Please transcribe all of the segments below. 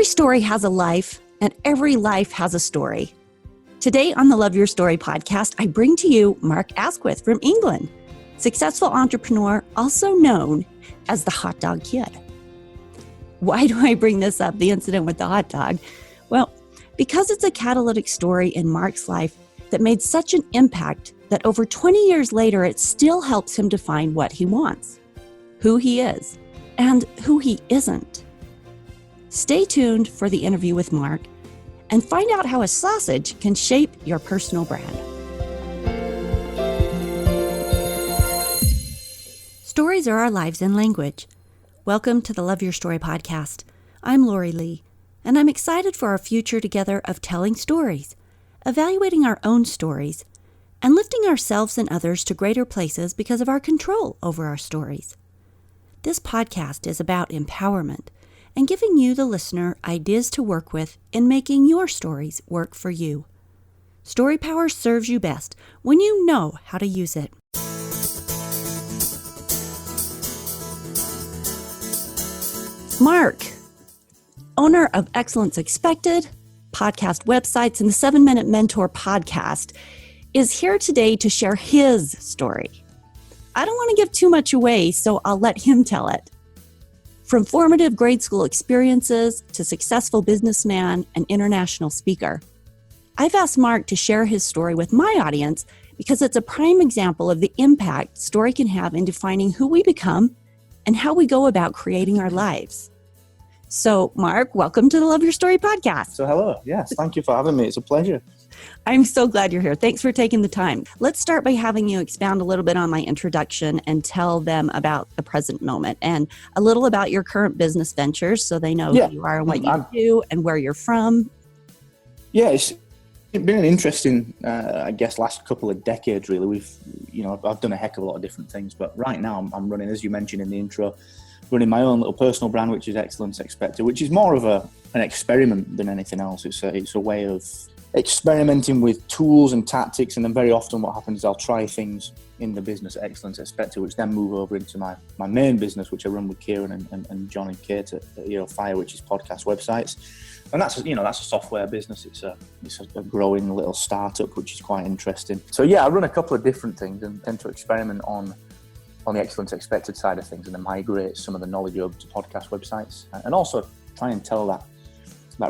Every story has a life, and every life has a story. Today on the Love Your Story podcast, I bring to you Mark Asquith from England, successful entrepreneur also known as the hot dog kid. Why do I bring this up, the incident with the hot dog? Well, because it's a catalytic story in Mark's life that made such an impact that over 20 years later, it still helps him define what he wants, who he is, and who he isn't. Stay tuned for the interview with Mark and find out how a sausage can shape your personal brand. Stories are our lives in language. Welcome to the Love Your Story podcast. I'm Lori Lee, and I'm excited for our future together of telling stories, evaluating our own stories, and lifting ourselves and others to greater places because of our control over our stories. This podcast is about empowerment and giving you, the listener, ideas to work with in making your stories work for you. Story power serves you best when you know how to use it. Mark, owner of Excellence Expected, podcast websites, and the 7-Minute Mentor podcast, is here today to share his story. I don't want to give too much away, so I'll let him tell it. From formative grade school experiences to successful businessman and international speaker, I've asked Mark to share his story with my audience because it's a prime example of the impact story can have in defining who we become and how we go about creating our lives. So, Mark, welcome to the Love Your Story podcast. So, hello. Yes, thank you for having me. It's a pleasure. I'm so glad you're here. Thanks for taking the time. Let's start by having you expound a little bit on my introduction and tell them about the present moment and a little about your current business ventures so they know who you are and what you do and where you're from. Yeah, it's been an interesting, last couple of decades, really. I've done a heck of a lot of different things, but right now I'm running, as you mentioned in the intro, running my own little personal brand, which is Excellence Expected, which is more of an experiment than anything else. It's a way of experimenting with tools and tactics, and then very often what happens is I'll try things in the business Excellence Expected, which then move over into my main business, which I run with Kieran and John and Kate at Fire, which is podcast websites. And that's a software business. It's a growing little startup, which is quite interesting. So yeah, I run a couple of different things and tend to experiment on the Excellence Expected side of things, and then migrate some of the knowledge over to podcast websites, and also try and tell that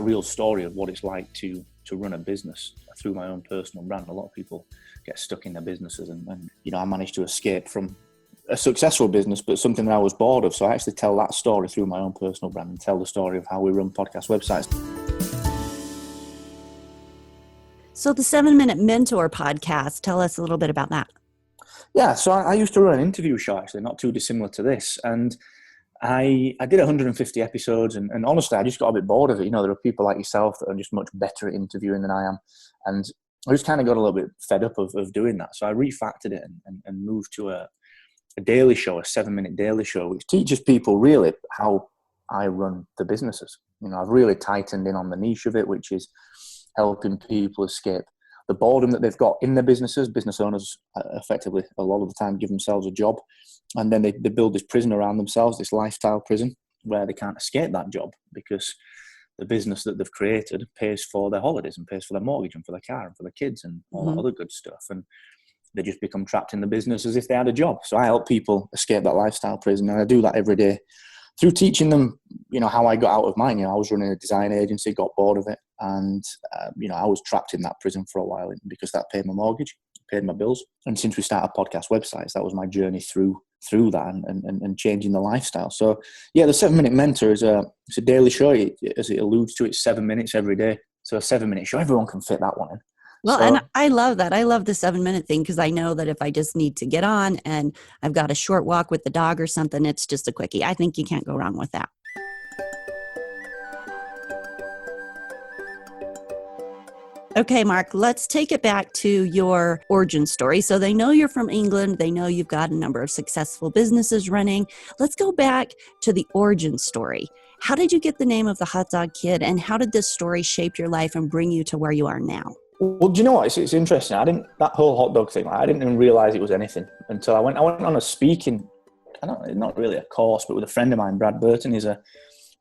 real story of what it's like to run a business through my own personal brand. A lot of people get stuck in their businesses, and I managed to escape from a successful business, but something that I was bored of. So I actually tell that story through my own personal brand and tell the story of how we run podcast websites. So the 7-Minute Mentor podcast, tell us a little bit about that. Yeah, so I used to run an interview show, actually, not too dissimilar to this. And I did 150 episodes, and honestly, I just got a bit bored of it. There are people like yourself that are just much better at interviewing than I am. And I just kind of got a little bit fed up of doing that. So I refactored it and moved to a daily show, a 7-minute daily show, which teaches people really how I run the businesses. I've really tightened in on the niche of it, which is helping people escape the boredom that they've got in their businesses. Business owners effectively a lot of the time give themselves a job, and then they build this prison around themselves, this lifestyle prison, where they can't escape that job because the business that they've created pays for their holidays and pays for their mortgage and for their car and for their kids and all that other good stuff. And they just become trapped in the business as if they had a job. So I help people escape that lifestyle prison, and I do that every day through teaching them, how I got out of mine. I was running a design agency, got bored of it, and I was trapped in that prison for a while because that paid my mortgage, paid my bills. And since we started podcast websites, that was my journey through that and changing the lifestyle. So yeah, the 7-Minute Mentor it's a daily show. As it alludes to, it's 7 minutes every day. So a 7-minute show, everyone can fit that one in. Well, and I love that. I love the 7-minute thing because I know that if I just need to get on and I've got a short walk with the dog or something, it's just a quickie. I think you can't go wrong with that. Okay, Mark, let's take it back to your origin story. So they know you're from England. They know you've got a number of successful businesses running. Let's go back to the origin story. How did you get the name of the Hot Dog Kid, and how did this story shape your life and bring you to where you are now? Well, do you know what? It's interesting. That whole hot dog thing, I didn't even realize it was anything until I went on a speaking, not really a course, but with a friend of mine, Brad Burton. He's a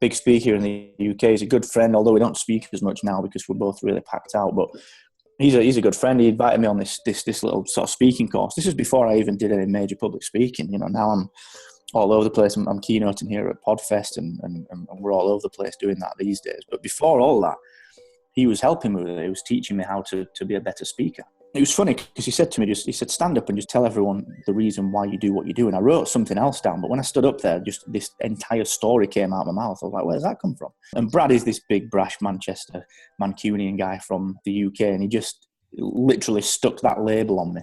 big speaker in the UK. He's a good friend, although we don't speak as much now because we're both really packed out. But he's a good friend. He invited me on this little sort of speaking course. This is before I even did any major public speaking. Now I'm all over the place. I'm keynoting here at Podfest, and we're all over the place doing that these days. But before all that, he was helping me with it. He was teaching me how to be a better speaker. It was funny because he said to me, he said, stand up and just tell everyone the reason why you do what you do. And I wrote something else down, but when I stood up there, just this entire story came out of my mouth. I was like, where's that come from? And Brad is this big, brash Manchester, Mancunian guy from the UK, and he just literally stuck that label on me.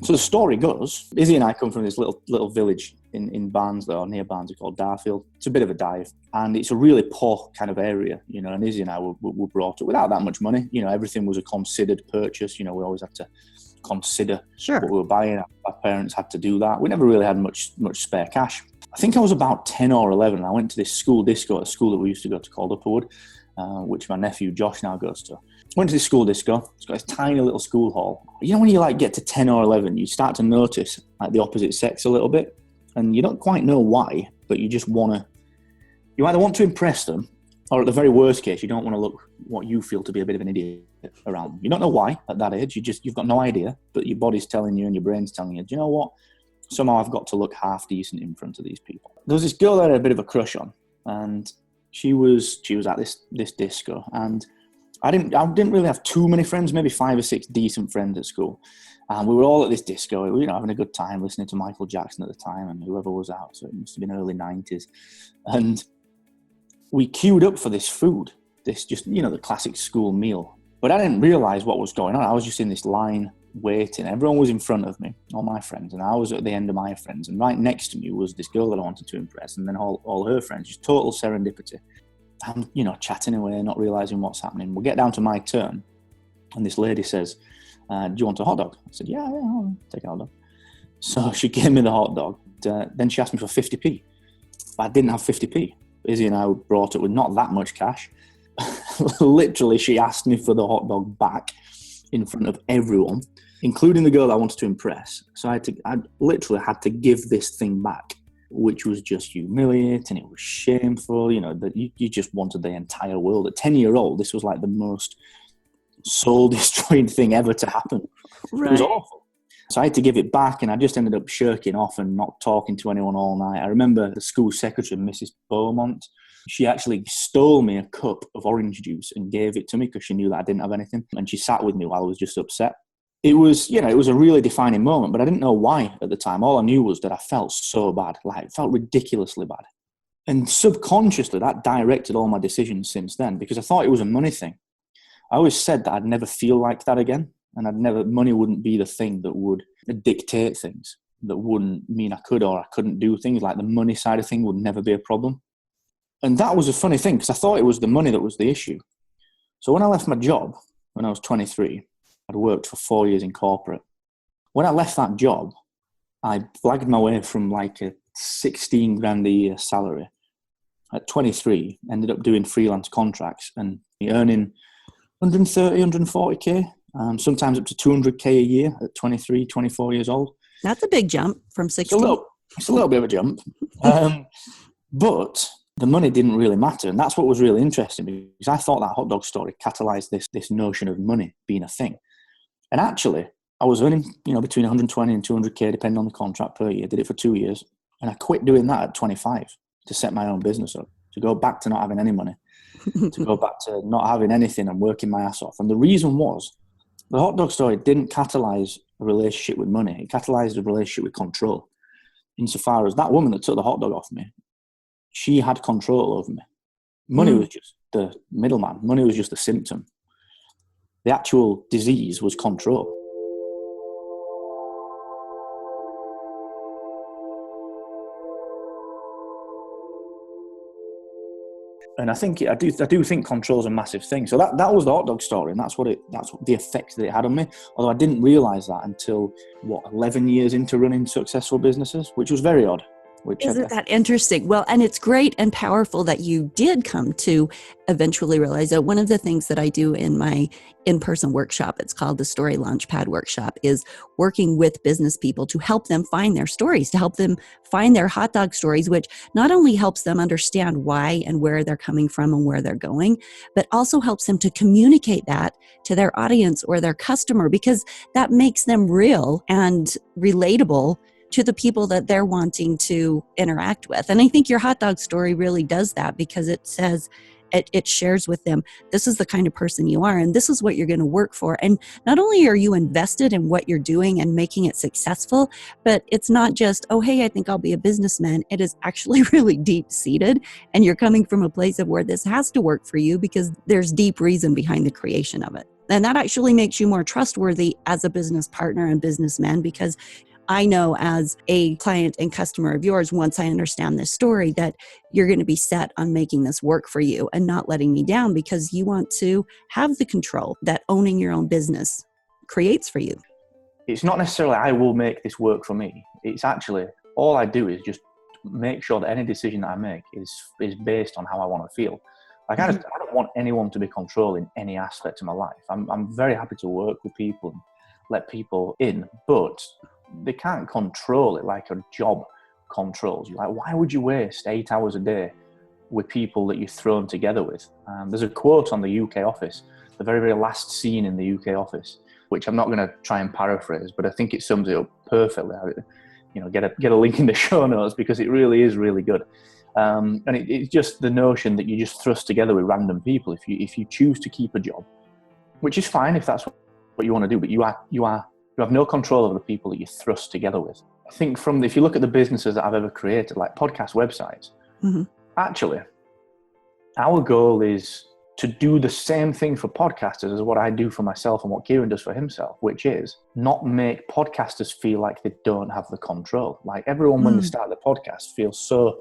So the story goes, Izzy and I come from this little village in Barnsley, or near Barnsley, called Darfield. It's a bit of a dive, and it's a really poor kind of area, and Izzy and I were brought up without that much money. Everything was a considered purchase. We always had to consider what we were buying. Our parents had to do that. We never really had much spare cash. I think I was about 10 or 11, and I went to this school disco at a school that we used to go to called Upperwood, which my nephew Josh now goes to. Went to this school disco. It's got this tiny little school hall. When you get to 10 or 11, you start to notice the opposite sex a little bit, and you don't quite know why, but you just you either want to impress them, or at the very worst case, you don't want to look what you feel to be a bit of an idiot around them. You don't know why at that age. You've got no idea, but your body's telling you and your brain's telling you, do you know what? Somehow I've got to look half decent in front of these people. There was this girl that I had a bit of a crush on, and she was at this disco, and I didn't really have too many friends, maybe 5 or 6 decent friends at school. And we were all at this disco, having a good time, listening to Michael Jackson at the time and whoever was out. So it must have been early 90s. And we queued up for this food, this just, the classic school meal. But I didn't realize what was going on. I was just in this line waiting. Everyone was in front of me, all my friends, and I was at the end of my friends. And right next to me was this girl that I wanted to impress, and then all her friends, just total serendipity. I'm, chatting away, not realising what's happening. We'll get down to my turn, and this lady says, do you want a hot dog? I said, yeah, I'll take a hot dog. So she gave me the hot dog. Then she asked me for 50p. But I didn't have 50p. Izzy and I brought it with not that much cash. Literally, she asked me for the hot dog back in front of everyone, including the girl I wanted to impress. So I literally had to give this thing back, which was just humiliating. It was shameful, that you just wanted the entire world. At 10-year-old, this was like the most soul-destroying thing ever to happen. Right. It was awful. So I had to give it back, and I just ended up shirking off and not talking to anyone all night. I remember the school secretary, Mrs. Beaumont, she actually stole me a cup of orange juice and gave it to me because she knew that I didn't have anything. And she sat with me while I was just upset. It was, it was a really defining moment, but I didn't know why at the time. All I knew was that I felt so bad, it felt ridiculously bad. And subconsciously, that directed all my decisions since then, because I thought it was a money thing. I always said that I'd never feel like that again, and money wouldn't be the thing that would dictate things, that wouldn't mean I could or I couldn't do things. Like the money side of things would never be a problem. And that was a funny thing, because I thought it was the money that was the issue. So when I left my job, when I was 23, I'd worked for 4 years in corporate. When I left that job, I blagged my way from like a 16 grand a year salary. At 23, ended up doing freelance contracts and earning 130, 140k, sometimes up to 200k a year at 23, 24 years old. That's a big jump from 16. It's a little bit of a jump. But the money didn't really matter. And that's what was really interesting, because I thought that hot dog story catalyzed this notion of money being a thing. And actually, I was earning, between 120 and 200k, depending on the contract per year. Did it for 2 years. And I quit doing that at 25 to set my own business up, to go back to not having any money, to go back to not having anything and working my ass off. And the reason was, the hot dog story didn't catalyze a relationship with money. It catalyzed a relationship with control. Insofar as that woman that took the hot dog off me, she had control over me. Money was just the middleman. Money was just a symptom. The actual disease was control. And I do think control is a massive thing. So that was the hot dog story, and that's what the effect that it had on me. Although I didn't realize that until 11 years into running successful businesses, which was very odd. which Isn't that interesting? Well, and it's great and powerful that you did come to eventually realize that. One of the things that I do in my in-person workshop, it's called the Story Launchpad Workshop, is working with business people to help them find their stories, to help them find their hot dog stories, which not only helps them understand why and where they're coming from and where they're going, but also helps them to communicate that to their audience or their customer, because that makes them real and relatable to the people that they're wanting to interact with. And I think your hot dog story really does that, because it says, it shares with them, this is the kind of person you are, and this is what you're going to work for. And not only are you invested in what you're doing and making it successful, but it's not just, oh, hey, I think I'll be a businessman. It is actually really deep seated, and you're coming from a place of where this has to work for you because there's deep reason behind the creation of it. And that actually makes you more trustworthy as a business partner and businessman, because I know as a client and customer of yours, once I understand this story, that you're going to be set on making this work for you and not letting me down, because you want to have the control that owning your own business creates for you. It's not necessarily I will make this work for me. It's actually, all I do is just make sure that any decision that I make is based on how I want to feel. Like I don't want anyone to be controlling any aspect of my life. I'm very happy to work with people and let people in, but they can't control it like a job controls you. Like, why would you waste 8 hours a day with people that you're thrown together with? There's a quote on the UK office, the very, very last scene in the UK office, which I'm not going to try and paraphrase, but I think it sums it up perfectly. Get a link in the show notes, because it really is really good. And it's just the notion that you just thrust together with random people. If you choose to keep a job, which is fine if that's what you want to do, but you have no control over the people that you thrust together with. I think if you look at the businesses that I've ever created, like podcast websites, actually, our goal is to do the same thing for podcasters as what I do for myself and what Kieran does for himself, which is not make podcasters feel like they don't have the control. Like everyone, when they start the podcast, feels so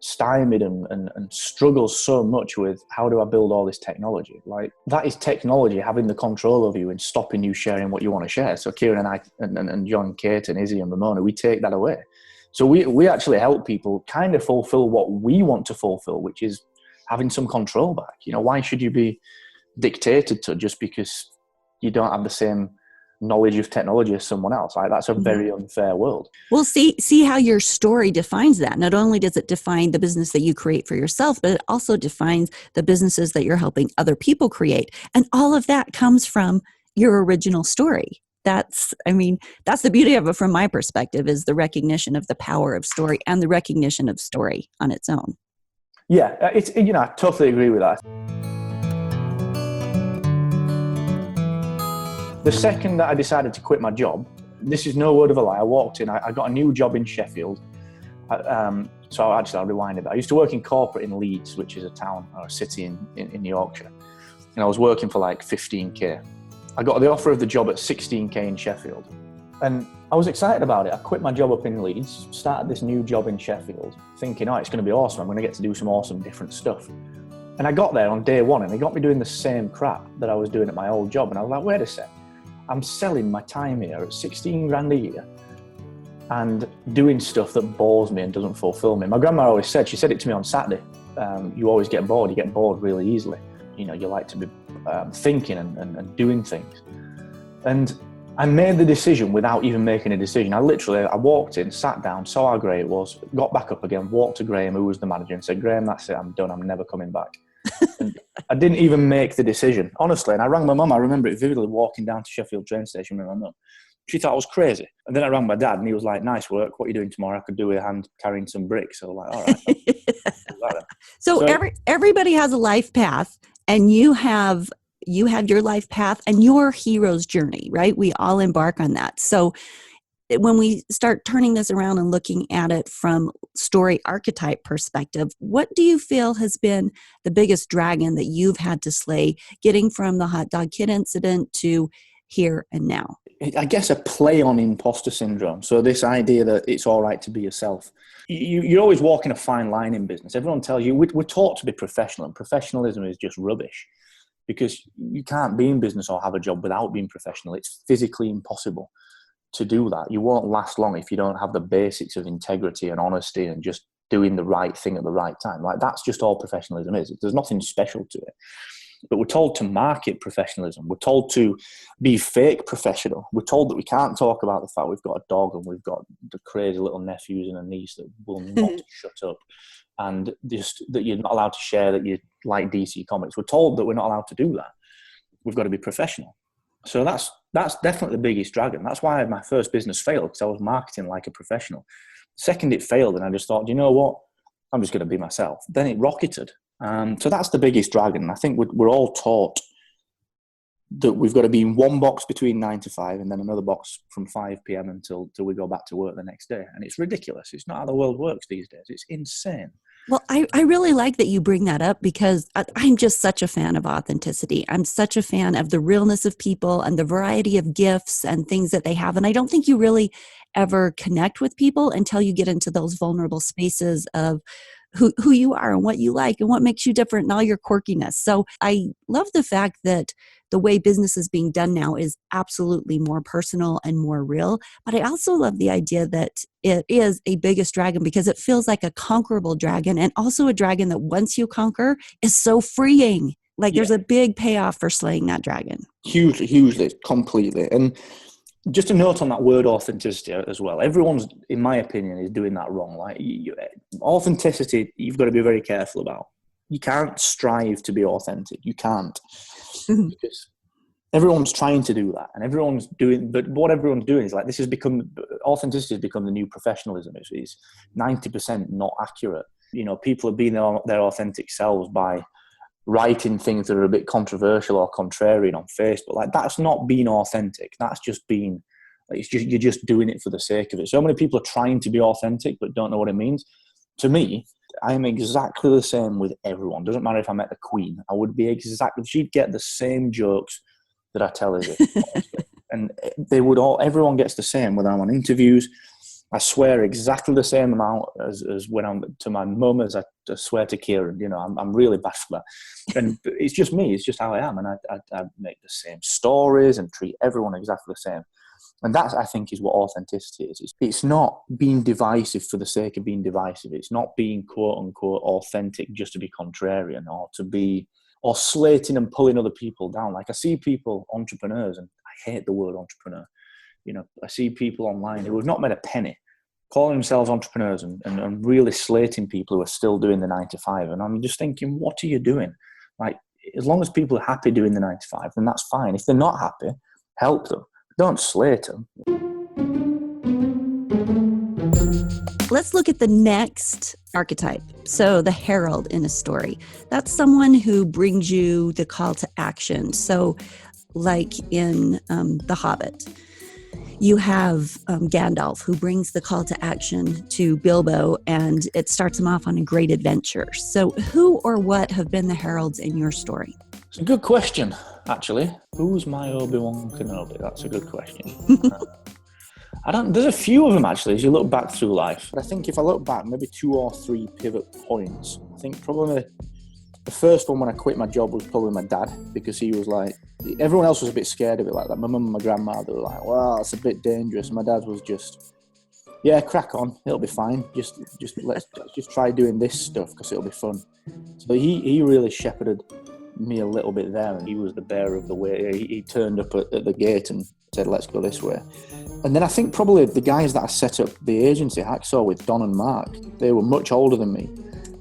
stymied and struggles so much with, how do I build all this technology? Like, that is technology having the control of you and stopping you sharing what you want to share. So Kieran and I and John, Kate and Izzy and Ramona, we take that away. So we actually help people kind of fulfill what we want to fulfill, which is having some control back. Why should you be dictated to just because you don't have the same knowledge of technology as someone else? Like, that's a very unfair world. Well, see how your story defines that. Not only does it define the business that you create for yourself, but it also defines the businesses that you're helping other people create. And all of that comes from your original story. That's the beauty of it from my perspective, is the recognition of the power of story and the recognition of story on its own. Yeah, I totally agree with that. The second that I decided to quit my job, this is no word of a lie, I walked in, I got a new job in Sheffield. So I'll rewind it. I used to work in corporate in Leeds, which is a town or a city in Yorkshire. And I was working for like 15k. I got the offer of the job at 16k in Sheffield. And I was excited about it. I quit my job up in Leeds, started this new job in Sheffield, thinking, it's going to be awesome. I'm going to get to do some awesome different stuff. And I got there on day one and they got me doing the same crap that I was doing at my old job. And I was like, wait a sec. I'm selling my time here at 16 grand a year and doing stuff that bores me and doesn't fulfill me. My grandma always said, she said it to me on Saturday, you always get bored, you get bored really easily. You like to be thinking and doing things. And I made the decision without even making a decision. I walked in, sat down, saw how great it was, got back up again, walked to Graham, who was the manager, and said, Graham, that's it, I'm done, I'm never coming back. And I didn't even make the decision, honestly. And I rang my mum. I remember it vividly, walking down to Sheffield train station with my mum. She thought I was crazy. And then I rang my dad and he was like, nice work. What are you doing tomorrow? I could do with a hand carrying some bricks. So I was like, all right. So everybody has a life path, and you have your life path and your hero's journey, right? We all embark on that. So when we start turning this around and looking at it from story archetype perspective, what do you feel has been the biggest dragon that you've had to slay, getting from the hot dog kid incident to here and now? I guess a play on imposter syndrome. So this idea that it's all right to be yourself. You're always walking a fine line in business. Everyone tells you, we're taught to be professional, and professionalism is just rubbish, because you can't be in business or have a job without being professional. It's physically impossible. to do that. You won't last long if you don't have the basics of integrity and honesty and just doing the right thing at the right time. Like, that's just all professionalism is. There's nothing special to it. But we're told to market professionalism. We're told to be fake professional. We're told that we can't talk about the fact we've got a dog and we've got the crazy little nephews and a niece that will not shut up. And just that you're not allowed to share that you like DC Comics. We're told that we're not allowed to do that. We've got to be professional. So that's definitely the biggest dragon. That's why my first business failed, because I was marketing like a professional. Second, it failed, and I just thought, you know what? I'm just going to be myself. Then it rocketed. So that's the biggest dragon. I think we're all taught that we've got to be in one box between 9 to 5 and then another box from 5 p.m. until we go back to work the next day. And it's ridiculous. It's not how the world works these days. It's insane. Well, I really like that you bring that up, because I'm just such a fan of authenticity. I'm such a fan of the realness of people and the variety of gifts and things that they have. And I don't think you really ever connect with people until you get into those vulnerable spaces of who you are and what you like and what makes you different and all your quirkiness. So I love the fact that the way business is being done now is absolutely more personal and more real. But I also love the idea that it is a biggest dragon, because it feels like a conquerable dragon, and also a dragon that once you conquer is so freeing. Like, there's a big payoff for slaying that dragon. Hugely, completely. And just a note on that word authenticity as well. Everyone's, in my opinion, is doing that wrong. Like, authenticity, you've got to be very careful about. You can't strive to be authentic. You can't. Because everyone's trying to do that, and everyone's doing, but what everyone's doing is like, authenticity has become the new professionalism. It's 90% not accurate. You know, people are being their authentic selves by writing things that are a bit controversial or contrarian on Facebook. Like, that's not being authentic. That's just being, you're just doing it for the sake of it. So many people are trying to be authentic but don't know what it means. To me, I am exactly the same with everyone. Doesn't matter if I met the Queen. I would be exactly, she'd get the same jokes that I tell her. And everyone gets the same, whether I'm on interviews. I swear exactly the same amount as when I'm to my mum as I swear to Kieran. You know, I'm really bad for that. And it's just me. It's just how I am. And I make the same stories and treat everyone exactly the same. And that, I think, is what authenticity is. It's not being divisive for the sake of being divisive. It's not being quote unquote authentic just to be contrarian or slating and pulling other people down. Like, I see people, entrepreneurs, and I hate the word entrepreneur. You know, I see people online who have not made a penny, calling themselves entrepreneurs and really slating people who are still doing the 9 to 5. And I'm just thinking, what are you doing? Like, as long as people are happy doing the 9 to 5, then that's fine. If they're not happy, help them. Don't slate them. Let's look at the next archetype. So the herald in a story. That's someone who brings you the call to action. So like in The Hobbit, you have Gandalf, who brings the call to action to Bilbo, and it starts him off on a great adventure. So who or what have been the heralds in your story? It's a good question, actually. Who's my Obi-Wan Kenobi? That's a good question. There's a few of them, actually, as you look back through life. But I think if I look back, maybe 2 or 3 pivot points. I think probably the first one when I quit my job was probably my dad, because he was like, everyone else was a bit scared of it. Like my mum and my grandmother were like, well, it's a bit dangerous. And my dad was just, yeah, crack on. It'll be fine. Let's just try doing this stuff because it'll be fun. So he really shepherded me a little bit there, and he was the bearer of the way. He turned up at the gate and said, let's go this way. And then I think probably the guys that I set up the agency Hacksaw with, Don and Mark, they were much older than me,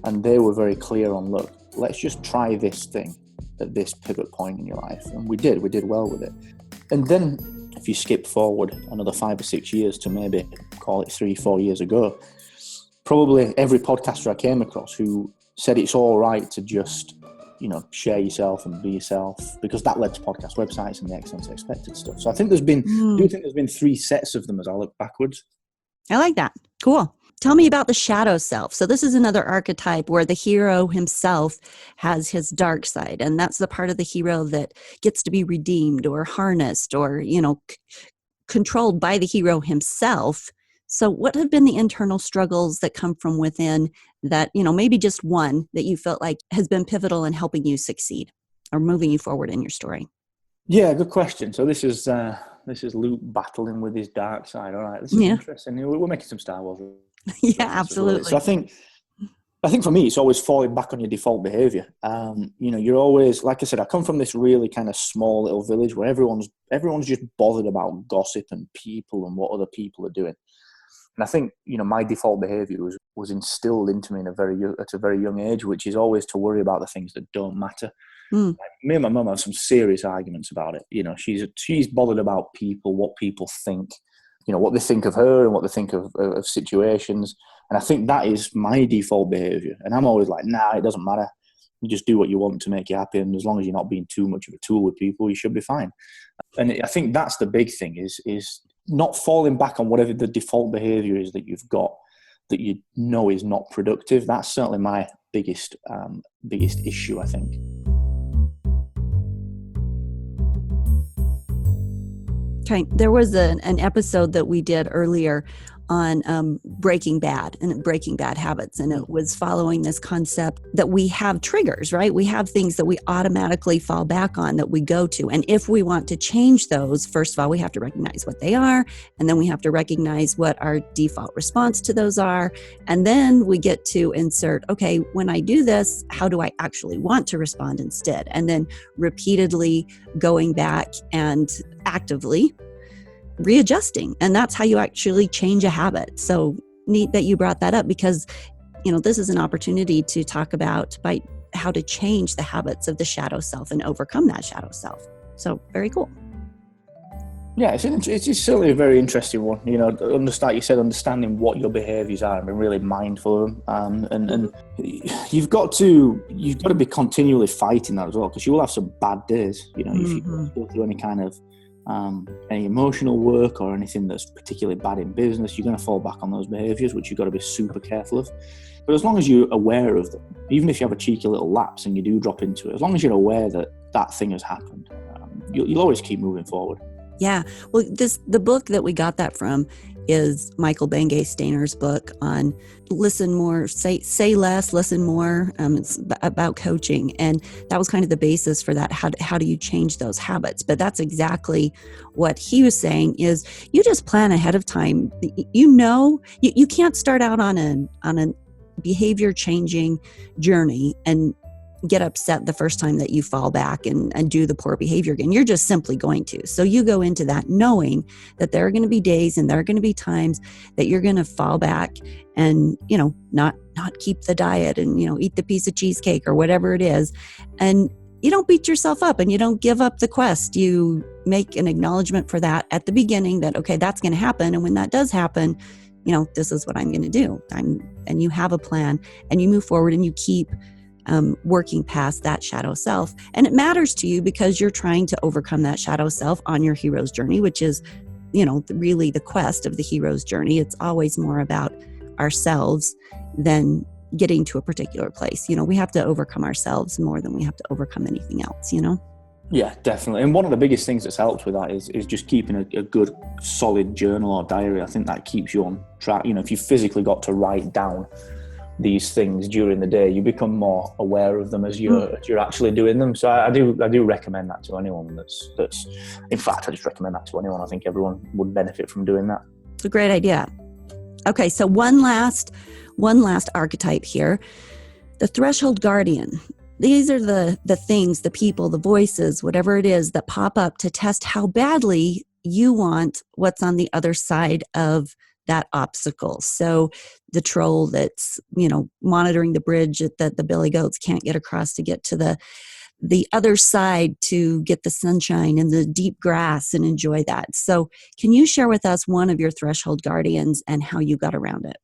and they were very clear on, look, let's just try this thing at this pivot point in your life. And we did well with it. And then if you skip forward another 5 or 6 years to maybe call it 3-4 years ago, probably every podcaster I came across who said it's all right to just, you know, share yourself and be yourself, because that led to podcast websites and the Excellence Expected stuff. So I think there's been 3 sets of them as I look backwards. I like that. Cool. Tell me about the shadow self. So this is another archetype where the hero himself has his dark side, and that's the part of the hero that gets to be redeemed or harnessed or, you know, controlled by the hero himself. So what have been the internal struggles that come from within that, you know, maybe just one that you felt like has been pivotal in helping you succeed or moving you forward in your story? Yeah, good question. So this is this is Luke battling with his dark side. All right, this is Yeah. interesting. We're making some Star Wars. Yeah, absolutely. So I think for me, it's always falling back on your default behavior. You're always, like I said, I come from this really kind of small little village where everyone's just bothered about gossip and people and what other people are doing. And I think, my default behavior was instilled into me at a very young age, which is always to worry about the things that don't matter. Mm. Like, me and my mum have some serious arguments about it. She's bothered about people, what people think, what they think of her and what they think of situations. And I think that is my default behavior. And I'm always like, nah, it doesn't matter. You just do what you want to make you happy. And as long as you're not being too much of a tool with people, you should be fine. And I think that's the big thing is not falling back on whatever the default behavior is that you've got that you know is not productive. That's certainly my biggest issue, I think. Okay, there was an episode that we did earlier on Breaking Bad and Breaking Bad habits, and it was following this concept that we have triggers, right? We have things that we automatically fall back on that we go to, and if we want to change those, first of all, we have to recognize what they are, and then we have to recognize what our default response to those are, and then we get to insert, okay, when I do this, how do I actually want to respond instead? And then repeatedly going back and actively readjusting. And that's how you actually change a habit. So neat that you brought that up, because this is an opportunity to talk about how to change the habits of the shadow self and overcome that shadow self. So very cool. Yeah, it's certainly a very interesting one. Understanding what your behaviours are and being really mindful of them. And you've got to be continually fighting that as well, because you will have some bad days. If you go through any kind of any emotional work or anything that's particularly bad in business, you're going to fall back on those behaviours, which you've got to be super careful of. But as long as you're aware of them, even if you have a cheeky little lapse and you do drop into it, as long as you're aware that thing has happened, you'll always keep moving forward. Yeah. Well, the book that we got that from is Michael Bengay Stainer's book on listen more, say less, listen more. It's about coaching. And that was kind of the basis for that. How do you change those habits? But that's exactly what he was saying is you just plan ahead of time. You can't start out on a behavior changing journey and get upset the first time that you fall back and do the poor behavior again. You're just simply going to. So you go into that knowing that there are going to be days and there are going to be times that you're going to fall back and, not keep the diet and, eat the piece of cheesecake or whatever it is. And you don't beat yourself up and you don't give up the quest. You make an acknowledgement for that at the beginning that, okay, that's going to happen. And when that does happen, this is what I'm going to do. And you have a plan and you move forward and you keep working past that shadow self. And it matters to you because you're trying to overcome that shadow self on your hero's journey, which is, really the quest of the hero's journey. It's always more about ourselves than getting to a particular place. We have to overcome ourselves more than we have to overcome anything else, Yeah, definitely. And one of the biggest things that's helped with that is just keeping a good, solid journal or diary. I think that keeps you on track. If you physically got to write down these things during the day, you become more aware of them as you're actually doing them. So I do recommend that to anyone that's in fact, I just recommend that to anyone. I think everyone would benefit from doing that. It's a great idea. Okay, so one last archetype here, the threshold guardian. These are the things, the people, the voices, whatever it is that pop up to test how badly you want what's on the other side of that obstacle. So the troll that's, monitoring the bridge that the billy goats can't get across to get to the other side to get the sunshine and the deep grass and enjoy that. So can you share with us one of your threshold guardians and how you got around it?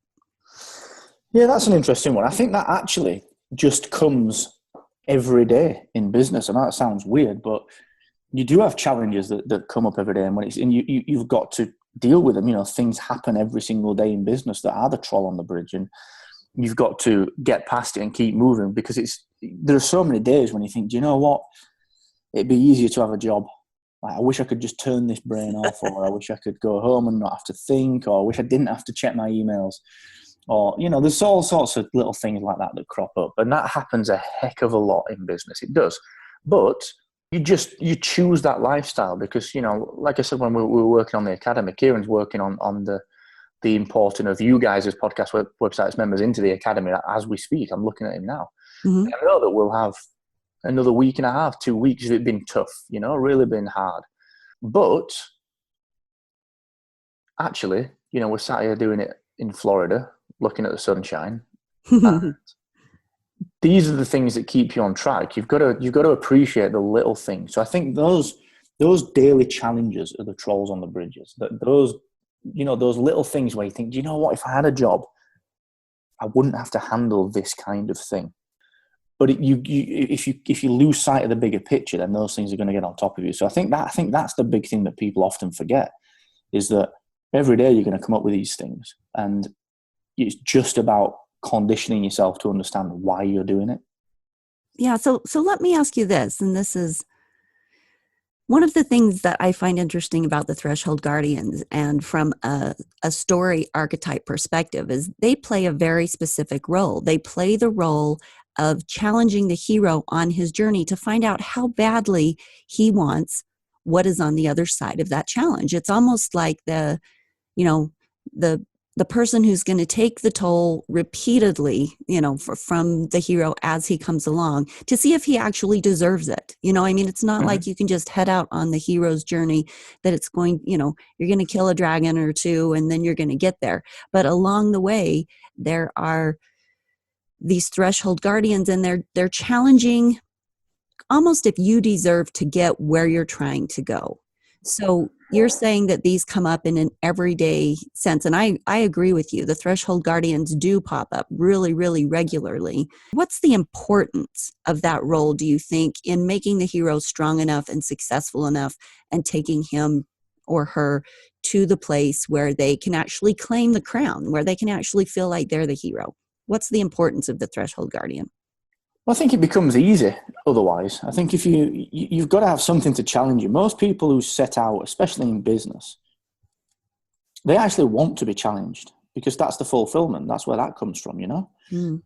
Yeah, that's an interesting one. I think that actually just comes every day in business. I know that sounds weird, but you do have challenges that come up every day, and you've got to deal with them. Things happen every single day in business that are the troll on the bridge, and you've got to get past it and keep moving, because there are so many days when you think, do you know what? It'd be easier to have a job. Like, I wish I could just turn this brain off, or I wish I could go home and not have to think, or I wish I didn't have to check my emails. Or, there's all sorts of little things like that crop up. And that happens a heck of a lot in business. It does. But you choose that lifestyle because, like I said, when we were working on the academy, Kieran's working on the importance of you guys as podcast websites members into the academy as we speak. I'm looking at him now. Mm-hmm. I know that we'll have another week and a half, 2 weeks of it been tough, really been hard. But actually, we're sat here doing it in Florida, looking at the sunshine. And these are the things that keep you on track. You've got to appreciate the little things. So I think those daily challenges are the trolls on the bridges. Those little things where you think, do you know what? If I had a job, I wouldn't have to handle this kind of thing. But if you lose sight of the bigger picture, then those things are going to get on top of you. So I think that's the big thing that people often forget, is that every day you're going to come up with these things, and it's just about conditioning yourself to understand why you're doing it. Yeah. So let me ask you this, and this is one of the things that I find interesting about the Threshold Guardians, and from a story archetype perspective, is they play a very specific role. They play the role of challenging the hero on his journey to find out how badly he wants what is on the other side of that challenge. It's almost like the person who's going to take the toll repeatedly, from the hero as he comes along, to see if he actually deserves it. It's not like you can just head out on the hero's journey, that it's going, you're going to kill a dragon or two and then you're going to get there. But along the way, there are these threshold guardians, and they're challenging almost if you deserve to get where you're trying to go. So you're saying that these come up in an everyday sense, and I agree with you. The threshold guardians do pop up really, really regularly. What's the importance of that role, do you think, in making the hero strong enough and successful enough, and taking him or her to the place where they can actually claim the crown, where they can actually feel like they're the hero? What's the importance of the threshold guardian? Well, I think it becomes easy otherwise. I think if you've got to have something to challenge you. Most people who set out, especially in business, they actually want to be challenged, because that's the fulfillment. That's where that comes from,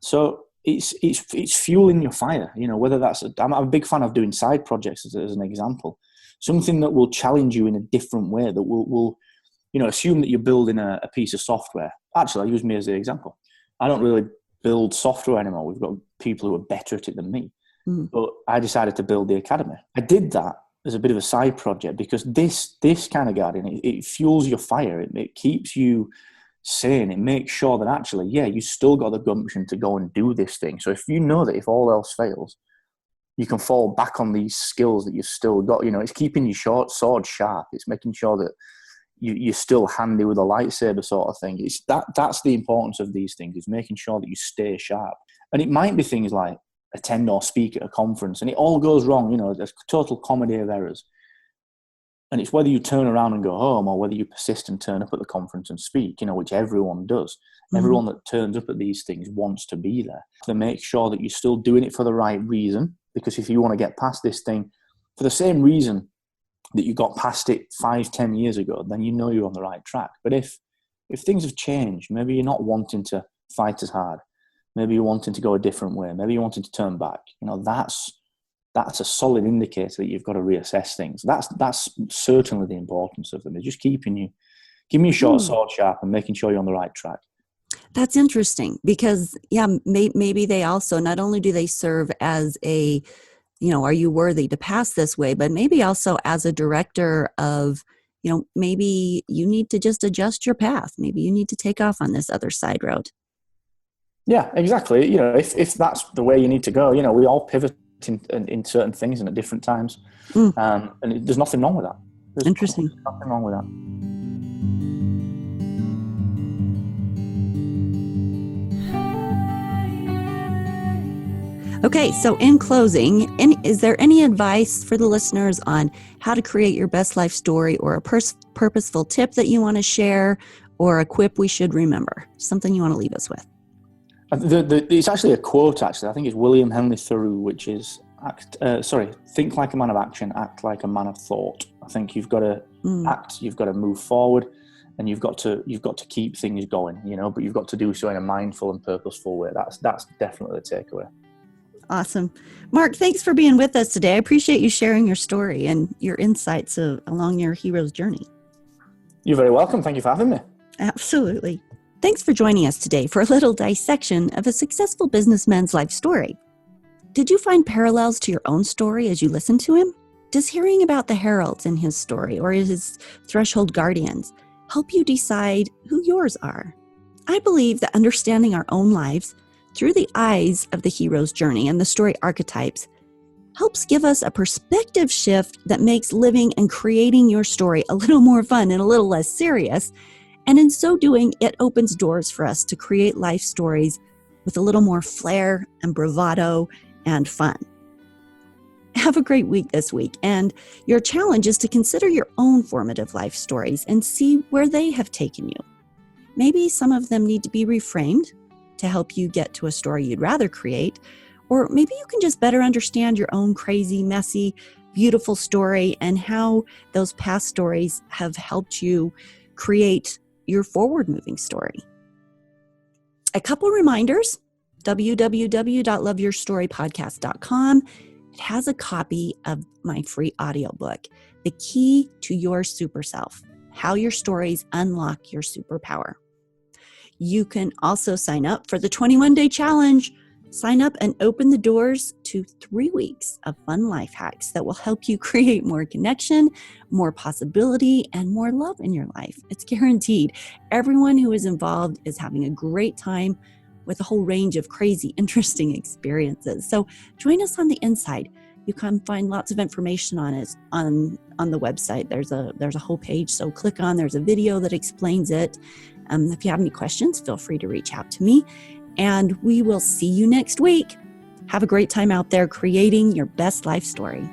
So it's fueling your fire, whether that's I'm a big fan of doing side projects as an example. Something that will challenge you in a different way, that will assume that you're building a piece of software. Actually, I'll use me as the example. I don't really build software anymore. We've got people who are better at it than me. But I decided to build the academy. I did that as a bit of a side project, because this kind of guardian, it fuels your fire. It keeps you sane. It makes sure that actually, you still got the gumption to go and do this thing. So if you know that if all else fails, you can fall back on these skills that you've still got. It's keeping your sword sharp. It's making sure that you're still handy with a lightsaber, sort of thing. That's the importance of these things, is making sure that you stay sharp. And it might be things like attend or speak at a conference, and it all goes wrong. There's a total comedy of errors. And it's whether you turn around and go home, or whether you persist and turn up at the conference and speak, which everyone does. Everyone that turns up at these things wants to be there. To make sure that you're still doing it for the right reason, because if you want to get past this thing for the same reason that you got past it 5-10 years ago, then you're on the right track. But if things have changed, maybe you're not wanting to fight as hard, maybe you're wanting to go a different way, maybe you're wanting to turn back, that's a solid indicator that you've got to reassess things. That's certainly the importance of them, is just keeping your short sword sharp and making sure you're on the right track. That's interesting, because maybe they also, not only do they serve as a, are you worthy to pass this way, but maybe also as a director of, maybe you need to just adjust your path. Maybe you need to take off on this other side road. Yeah, exactly. If that's the way you need to go, we all pivot in certain things and at different times. And there's nothing wrong with that. There's Interesting. Nothing wrong with that. Okay, so in closing, is there any advice for the listeners on how to create your best life story, or a purposeful tip that you want to share, or a quip we should remember? Something you want to leave us with? It's actually a quote, actually. I think it's William Henry Thoreau, which is, think like a man of action, act like a man of thought. I think you've got to act, you've got to move forward, and you've got to keep things going, but you've got to do so in a mindful and purposeful way. That's definitely the takeaway. Awesome. Mark, thanks for being with us today. I appreciate you sharing your story and your insights along your hero's journey. You're very welcome. Thank you for having me. Absolutely. Thanks for joining us today for a little dissection of a successful businessman's life story. Did you find parallels to your own story as you listened to him? Does hearing about the heralds in his story or his threshold guardians help you decide who yours are? I believe that understanding our own lives through the eyes of the hero's journey and the story archetypes helps give us a perspective shift that makes living and creating your story a little more fun and a little less serious. And in so doing, it opens doors for us to create life stories with a little more flair and bravado and fun. Have a great week this week, and your challenge is to consider your own formative life stories and see where they have taken you. Maybe some of them need to be reframed to help you get to a story you'd rather create, or maybe you can just better understand your own crazy, messy, beautiful story and how those past stories have helped you create your forward-moving story. A couple reminders: www.loveyourstorypodcast.com. It has a copy of my free audiobook, The Key to Your Super Self: How Your Stories Unlock Your Superpower. You can also sign up for the 21-day challenge. Sign up and open the doors to 3 weeks of fun life hacks that will help you create more connection, more possibility, and more love in your life. It's guaranteed. Everyone who is involved is having a great time with a whole range of crazy, interesting experiences. So join us on the inside. You can find lots of information on it on the website. There's a whole page, so click on. There's a video that explains it. If you have any questions, feel free to reach out to me, and we will see you next week. Have a great time out there creating your best life story.